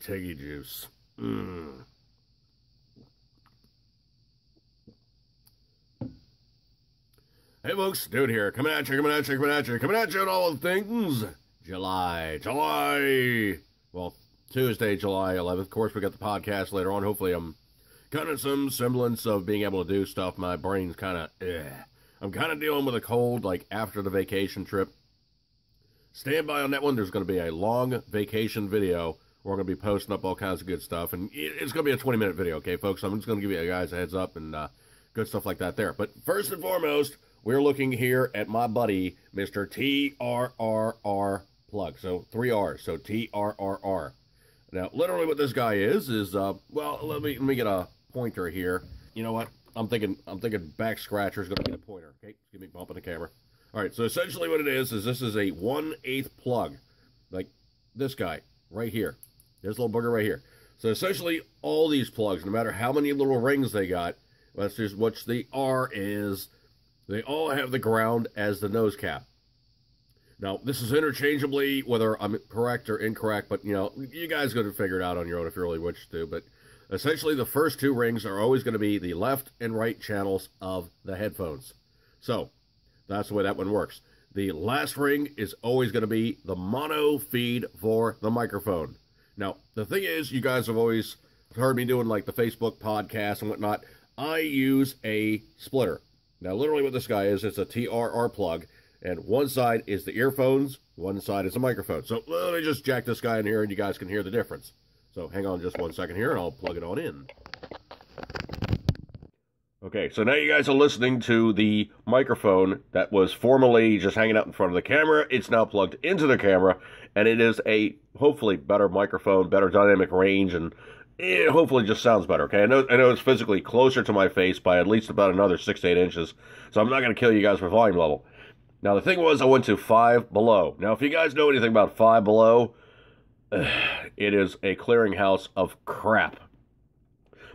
Tiggy juice. Hey folks, Dude here, coming at you on all the things. July. Well, Tuesday, July 11th. Of course, we got the podcast later on. Hopefully, I'm kind of some semblance of being able to do stuff. My brain's kind of, I'm kind of dealing with a cold, like, after the vacation trip. Stand by on that one. There's going to be a long vacation video. We're going to be posting up all kinds of good stuff. And it's going to be a 20-minute video, okay, folks? I'm just going to give you guys a heads up and good stuff like that there. But first and foremost, we're looking here at my buddy, Mr. TRRR Plug. So 3 R's, so TRRR. Now, literally what this guy is well, let me get a pointer here. You know what? I'm thinking back scratcher is going to be the pointer. Okay, give me a bump on the camera. All right, so essentially what it is this is a 1/8 plug, like this guy right here. This little booger right here. So essentially all these plugs, no matter how many little rings they got, that's just what the R is. They all have the ground as the nose cap. Now, this is interchangeably, whether I'm correct or incorrect, but, you know, you guys got to figure it out on your own if you really wish to. But essentially, the first 2 rings are always going to be the left and right channels of the headphones. So, that's the way that one works. The last ring is always going to be the mono feed for the microphone. Now, the thing is, you guys have always heard me doing, like, the Facebook podcast and whatnot. I use a splitter. Now, literally what this guy is, it's a TRR plug, and one side is the earphones, one side is the microphone. So let me just jack this guy in here, and you guys can hear the difference. So hang on just 1 second here, and I'll plug it on in. Okay, so now you guys are listening to the microphone that was formerly just hanging out in front of the camera. It's now plugged into the camera, and it is a, hopefully, better microphone, better dynamic range, and it hopefully just sounds better, okay? I know it's physically closer to my face by at least about another 6 to 8 inches, so I'm not going to kill you guys for volume level. Now, the thing was, I went to 5 Below. Now, if you guys know anything about 5 Below, it is a clearinghouse of crap.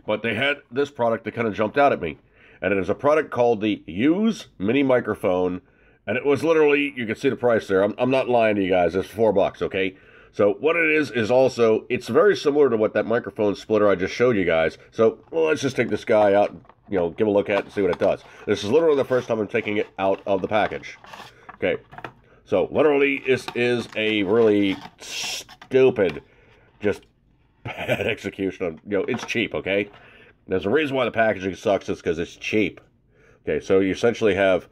But they had this product that kind of jumped out at me, and it is a product called the YOUSE Mini Microphone, and it was literally, you can see the price there. I'm not lying to you guys, it's $4, okay? So what it is also, it's very similar to what that microphone splitter I just showed you guys. So, well, let's just take this guy out, you know, give a look at it and see what it does. This is literally the first time I'm taking it out of the package. Okay, so literally this is a really stupid, just bad execution of, you know, it's cheap, okay? There's a reason why the packaging sucks, is because it's cheap. Okay, so you essentially have,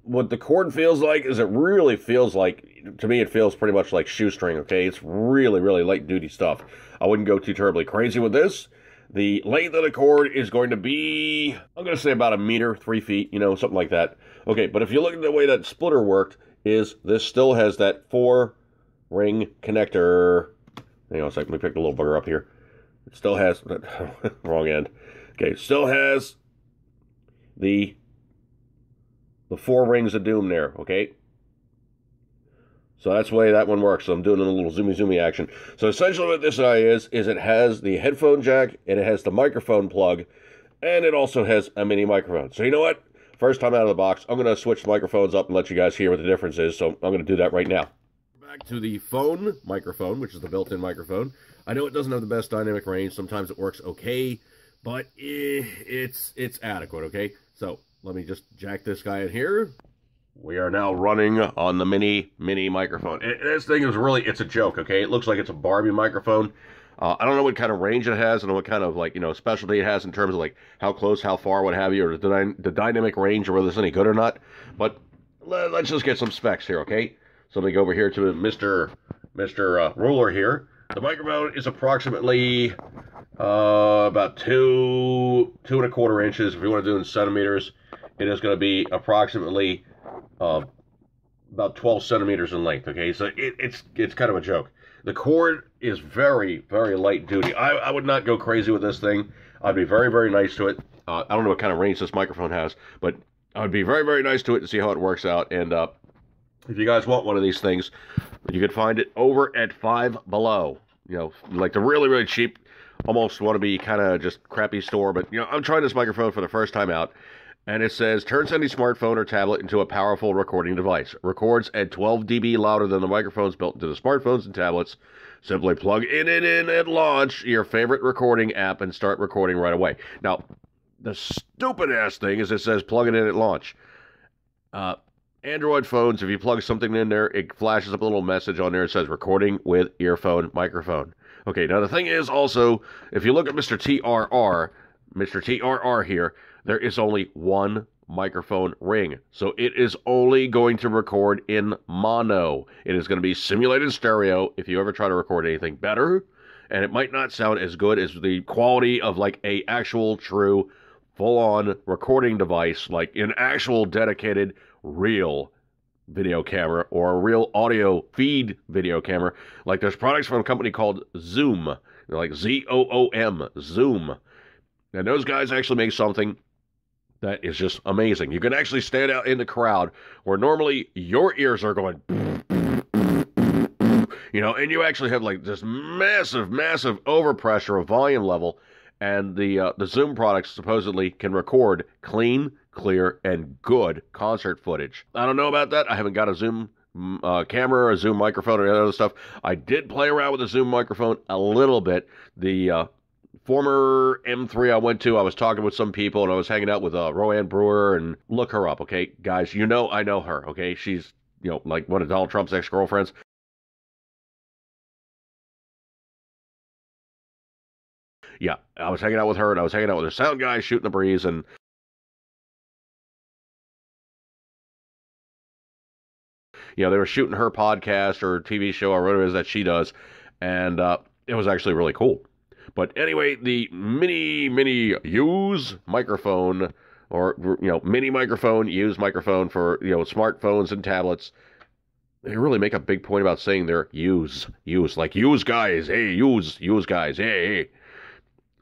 what the cord feels like is it really feels like, to me, it feels pretty much like shoestring, okay? It's really, really light-duty stuff. I wouldn't go too terribly crazy with this. The length of the cord is going to be, I'm going to say about 1 meter, 3 feet, you know, something like that. Okay, but if you look at the way that splitter worked, is this still has that 4-ring connector. Hang on a second, let me pick the little bugger up here. It still has, wrong end. Okay, it still has the 4 rings of doom there, okay? So that's the way that one works. So I'm doing a little zoomy action. So essentially what this guy is it has the headphone jack, and it has the microphone plug, and it also has a mini microphone. So you know what? First time out of the box, I'm going to switch the microphones up and let you guys hear what the difference is. So I'm going to do that right now. Back to the phone microphone, which is the built-in microphone. I know it doesn't have the best dynamic range. Sometimes it works okay, but it's adequate, okay? So let me just jack this guy in here. We are now running on the mini microphone. This thing is really, it's a joke, okay? It looks like it's a Barbie microphone. I don't know what kind of range it has. I don't know what kind of, like, you know, specialty it has in terms of, like, how close, how far, what have you, or the dynamic range, or whether it's any good or not. But let's just get some specs here, okay? So let me go over here to Mr. Ruler here. The microphone is approximately about 2 1/4 inches. If you want to do it in centimeters, it is going to be approximately about 12 centimeters in length, okay? So it's kind of a joke. The cord is very, very light duty. I would not go crazy with this thing. I'd be very, very nice to it. I don't know what kind of range this microphone has, but I would be very, very nice to it and see how it works out. And if you guys want one of these things, you can find it over at 5 Below. You know, like the really, really cheap, almost want to be kind of just crappy store. But, you know, I'm trying this microphone for the first time out. And it says, turns any smartphone or tablet into a powerful recording device. Records at 12 dB louder than the microphones built into the smartphones and tablets. Simply plug it in at launch your favorite recording app and start recording right away. Now, the stupid-ass thing is it says plug it in at launch. Android phones, if you plug something in there, it flashes up a little message on there. It says recording with earphone microphone. Okay, now the thing is also, if you look at Mr. TRR here, there is only one microphone ring. So it is only going to record in mono. It is going to be simulated stereo if you ever try to record anything better. And it might not sound as good as the quality of like a actual true full-on recording device, like an actual dedicated real video camera or a real audio feed video camera. Like there's products from a company called Zoom. They're like ZOOM, Zoom. And those guys actually make something that is just amazing. You can actually stand out in the crowd where normally your ears are going, you know, and you actually have like this massive overpressure of volume level. And the Zoom products supposedly can record clean, clear, and good concert footage. I don't know about that. I haven't got a Zoom camera or a Zoom microphone or any other stuff. I did play around with the Zoom microphone a little bit. The former M3 I went to, I was talking with some people, and I was hanging out with Roanne Brewer, and look her up, okay? Guys, you know I know her, okay? She's, you know, like one of Donald Trump's ex-girlfriends. Yeah, I was hanging out with her, and I was hanging out with her sound guy, shooting the breeze, and you know, they were shooting her podcast or TV show or whatever it is that she does, and it was actually really cool. But anyway, the mini YOUSE microphone, or, you know, mini microphone, YOUSE microphone for, you know, smartphones and tablets, they really make a big point about saying they're YOUSE, like use guys, hey, use guys, hey.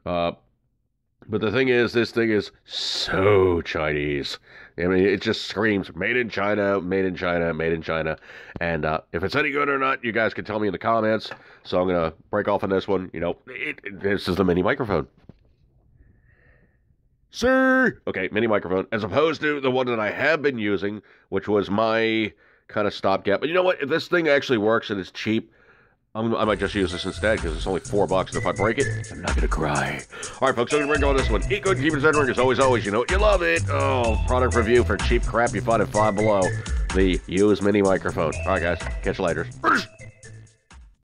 But the thing is, this thing is so Chinese. I mean, it just screams made in China, made in China, made in China. And if it's any good or not, you guys can tell me in the comments. So I'm going to break off on this one. You know, this is the mini microphone. Sir! Okay, mini microphone. As opposed to the one that I have been using, which was my kind of stopgap. But you know what? If this thing actually works and it's cheap, I might just use this instead because it's only $4, and if I break it, I'm not gonna cry. All right, folks, I'm gonna break on this one. Eat good, keep it centering, as always, you know it, you love it. Oh, product review for cheap crap you find at Five Below, the YOUSE mini microphone. All right, guys, catch you later.